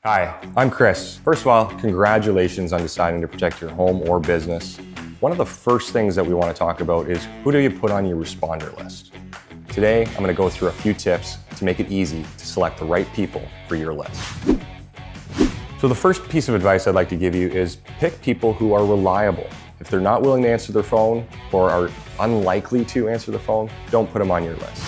Hi, I'm Chris. First of all, congratulations on deciding to protect your home or business. One of the first things that we want to talk about is who do you put on your responder list? Today, I'm going to go through a few tips to make it easy to select the right people for your list. So the first piece of advice I'd like to give you is pick people who are reliable. If they're not willing to answer their phone or are unlikely to answer the phone, don't put them on your list.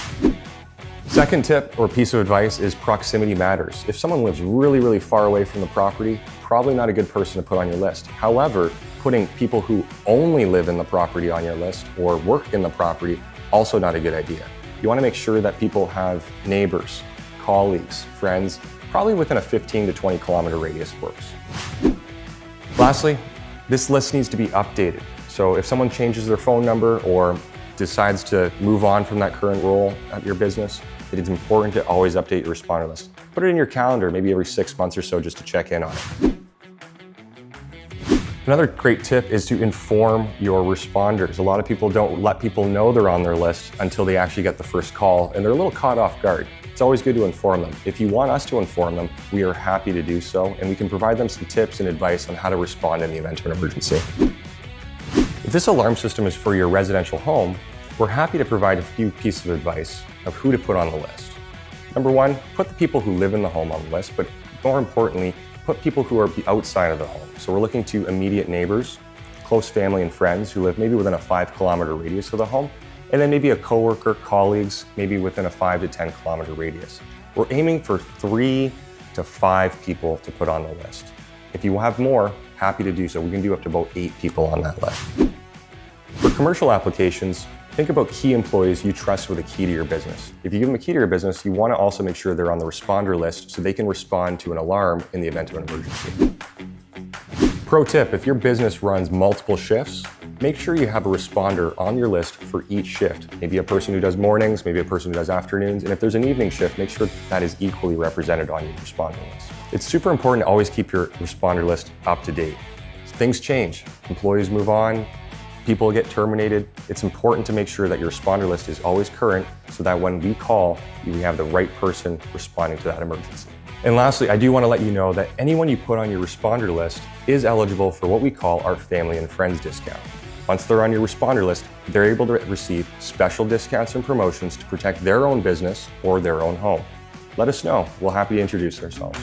Second tip or piece of advice is proximity matters. If someone lives really far away from the property, probably not a good person to put on your list. However, putting people who only live in the property on your list or work in the property, also not a good idea. You want to make sure that people have neighbors, colleagues, friends, probably within a 15 to 20 kilometer radius works. Lastly, this list needs to be updated. So if someone changes their phone number or decides to move on from that current role at your business, it is important to always update your responder list. Put it in your calendar, maybe every 6 months or so, just to check in on it. Another great tip is to inform your responders. A lot of people don't let people know they're on their list until they actually get the first call, and they're a little caught off guard. It's always good to inform them. If you want us to inform them, we are happy to do so, and we can provide them some tips and advice on how to respond in the event of an emergency. If this alarm system is for your residential home, we're happy to provide a few pieces of advice of who to put on the list. Number one, put the people who live in the home on the list, but more importantly, put people who are outside of the home. So we're looking to immediate neighbors, close family and friends who live maybe within a 5 kilometer radius of the home, and then maybe a coworker, colleagues, maybe within a 5 to 10 kilometer radius. We're aiming for 3 to 5 people to put on the list. If you have more, happy to do so. We can do up to about 8 people on that list. For commercial applications, think about key employees you trust with a key to your business. If you give them a key to your business, you want to also make sure they're on the responder list so they can respond to an alarm in the event of an emergency. Pro tip, if your business runs multiple shifts, make sure you have a responder on your list for each shift. Maybe a person who does mornings, maybe a person who does afternoons, and if there's an evening shift, make sure that is equally represented on your responder list. It's super important to always keep your responder list up to date. Things change, employees move on, people get terminated. It's important to make sure that your responder list is always current so that when we call, we have the right person responding to that emergency. And lastly, I do want to let you know that anyone you put on your responder list is eligible for what we call our family and friends discount. Once they're on your responder list, they're able to receive special discounts and promotions to protect their own business or their own home. Let us know. We'll happy to introduce ourselves.